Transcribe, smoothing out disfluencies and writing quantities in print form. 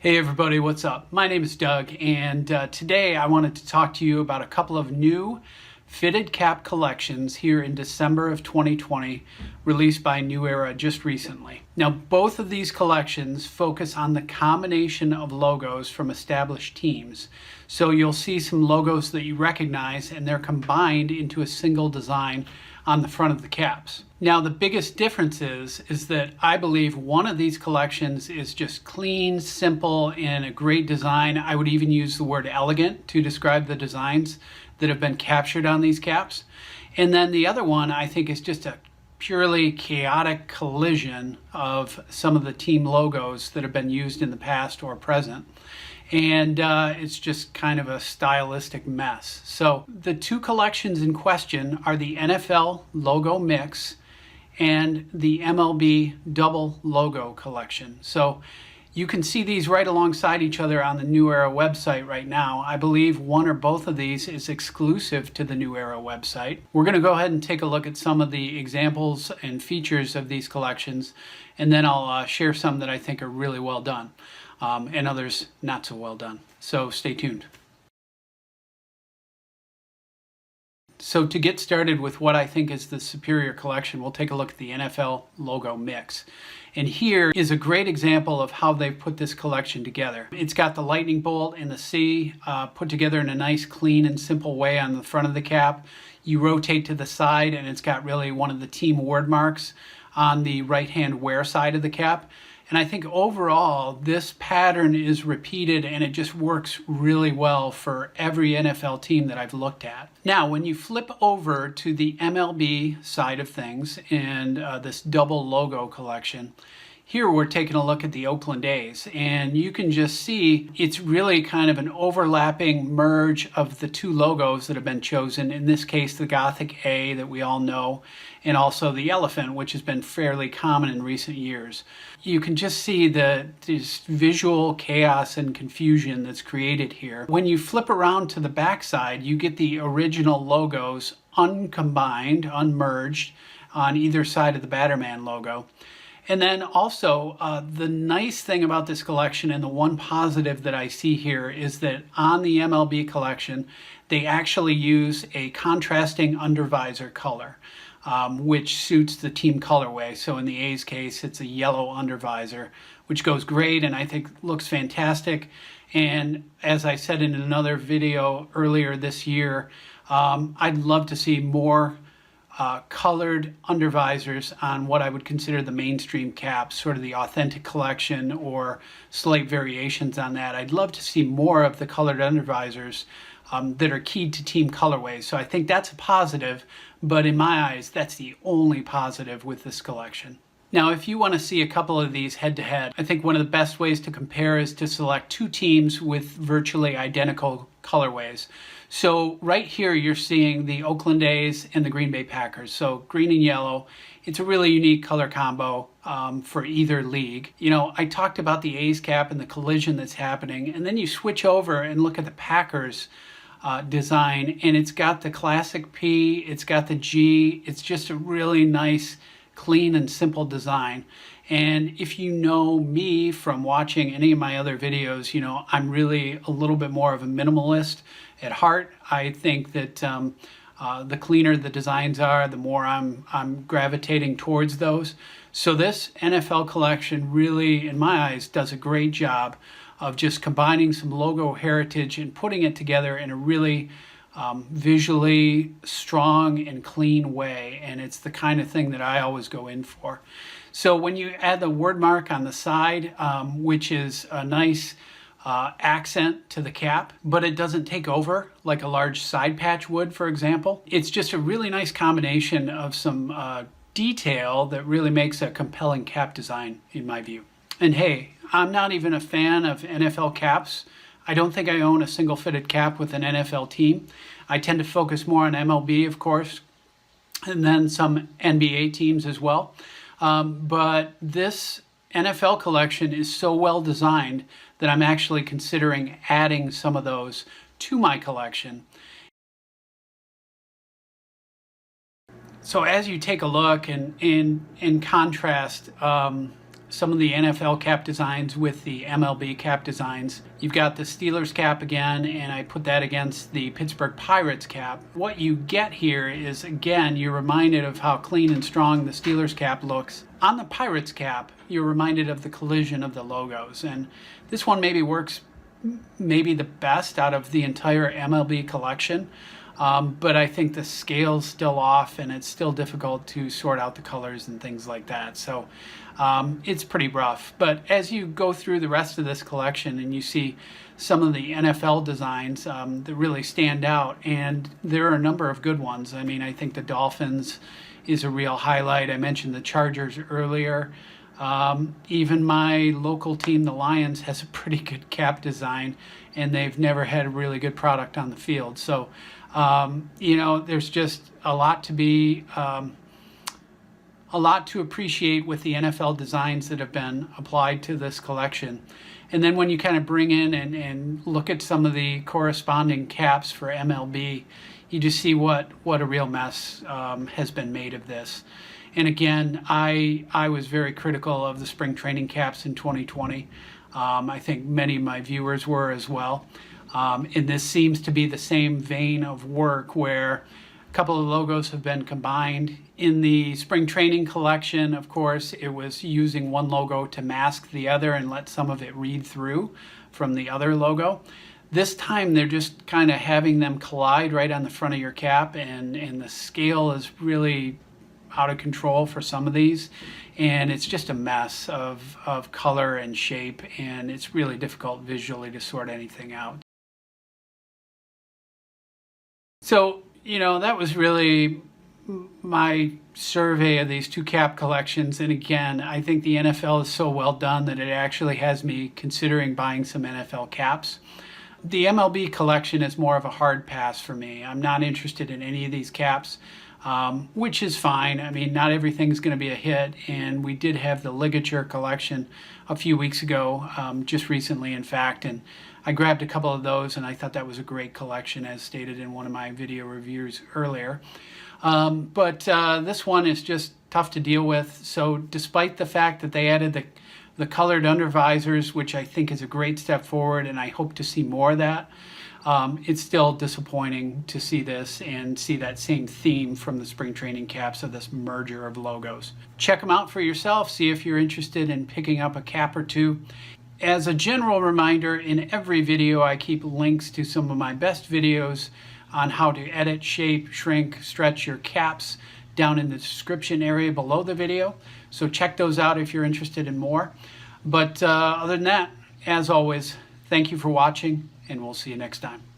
Hey everybody, what's up? My name is Doug, and today I wanted to talk to you about a couple of new fitted cap collections here in December of 2020, released by New Era just recently. Now, both of these collections focus on the combination of logos from established teams. So you'll see some logos that you recognize, and they're combined into a single design on the front of the caps. Now, the biggest difference is that I believe one of these collections is just clean, simple, and a great design. I would even use the word elegant to describe the designs that have been captured on these caps. And then the other one, I think, is just a purely chaotic collision of some of the team logos that have been used in the past or present. And it's just kind of a stylistic mess. So the two collections in question are the NFL logo mix and the MLB double logo collection. So you can see these right alongside each other on the New Era website right now. I believe one or both of these is exclusive to the New Era website. We're going to go ahead and take a look at some of the examples and features of these collections, and then I'll share some that I think are really well done, and others not so well done. So stay tuned. So to get started with what I think is the superior collection, we'll take a look at the NFL logo mix. And here is a great example of how they've put this collection together. It's got the lightning bolt and the C put together in a nice, clean, and simple way on the front of the cap. You rotate to the side, and it's got really one of the team word marks on the right-hand wear side of the cap. And I think overall, this pattern is repeated, and it just works really well for every NFL team that I've looked at. Now, when you flip over to the MLB side of things and this double logo collection, here we're taking a look at the Oakland A's, and you can just see it's really kind of an overlapping merge of the two logos that have been chosen. In this case, the Gothic A that we all know, and also the elephant, which has been fairly common in recent years. You can just see this visual chaos and confusion that's created here. When you flip around to the backside, you get the original logos uncombined, unmerged on either side of the Batterman logo. And then also, the nice thing about this collection, and the one positive that I see here, is that on the MLB collection, they actually use a contrasting undervisor color, which suits the team colorway. So in the A's case, it's a yellow undervisor, which goes great and I think looks fantastic. And as I said in another video earlier this year, I'd love to see more colored undervisors on what I would consider the mainstream caps, sort of the authentic collection or slight variations on that. I'd love to see more of the colored undervisors that are keyed to team colorways. So I think that's a positive, but in my eyes, that's the only positive with this collection. Now, if you want to see a couple of these head-to-head, I think one of the best ways to compare is to select two teams with virtually identical colorways. So right here, you're seeing the Oakland A's and the Green Bay Packers. So green and yellow. It's a really unique color combo for either league. You know, I talked about the A's cap and the collision that's happening, and then you switch over and look at the Packers design, and it's got the classic P, it's got the G. It's just a really nice, clean and simple design. And if you know me from watching any of my other videos, you know I'm really a little bit more of a minimalist at heart. I think that the cleaner the designs are, the more I'm gravitating towards those. So this NFL collection really, in my eyes, does a great job of just combining some logo heritage and putting it together in a really visually strong and clean way, and it's the kind of thing that I always go in for. So when you add the word mark on the side, which is a nice accent to the cap, but it doesn't take over like a large side patch would, for example. It's just a really nice combination of some detail that really makes a compelling cap design, in my view. And hey, I'm not even a fan of NFL caps. I don't think I own a single fitted cap with an NFL team. I tend to focus more on MLB, of course, and then some NBA teams as well. But this NFL collection is so well designed that I'm actually considering adding some of those to my collection. So as you take a look and in contrast some of the NFL cap designs with the MLB cap designs. You've got the Steelers cap again, and I put that against the Pittsburgh Pirates cap. What you get here is, again, you're reminded of how clean and strong the Steelers cap looks. On the Pirates cap, you're reminded of the collision of the logos, and this one maybe works maybe the best out of the entire MLB collection. But I think the scale's still off, and it's still difficult to sort out the colors and things like that. So it's pretty rough. But as you go through the rest of this collection and you see some of the NFL designs that really stand out, and there are a number of good ones. I mean, I think the Dolphins is a real highlight. I mentioned the Chargers earlier. Even my local team, the Lions, has a pretty good cap design, and they've never had a really good product on the field. So, you know, there's just a lot to appreciate with the NFL designs that have been applied to this collection. And then when you kind of bring in and look at some of the corresponding caps for MLB, you just see what a real mess has been made of this. And again, I was very critical of the spring training caps in 2020. I think many of my viewers were as well. And this seems to be the same vein of work where a couple of logos have been combined. In the spring training collection, of course, it was using one logo to mask the other and let some of it read through from the other logo. This time they're just kind of having them collide right on the front of your cap, and the scale is really out of control for some of these, and it's just a mess of color and shape, and it's really difficult visually to sort anything out. So, you know, that was really my survey of these two cap collections. And again, I think the NFL is so well done that it actually has me considering buying some NFL caps. The MLB collection is more of a hard pass for me. I'm not interested in any of these caps, which is fine. I mean, not everything's going to be a hit, and we did have the ligature collection a few weeks ago, just recently, in fact, and I grabbed a couple of those, and I thought that was a great collection, as stated in one of my video reviews earlier. But this one is just tough to deal with. So despite the fact that they added the colored undervisors, which I think is a great step forward, and I hope to see more of that, it's still disappointing to see this and see that same theme from the spring training caps of this merger of logos. Check them out for yourself. See if you're interested in picking up a cap or two. As a general reminder, in every video I keep links to some of my best videos on how to edit, shape, shrink, stretch your caps down in the description area below the video. So check those out if you're interested in more. But other than that, as always, thank you for watching, and we'll see you next time.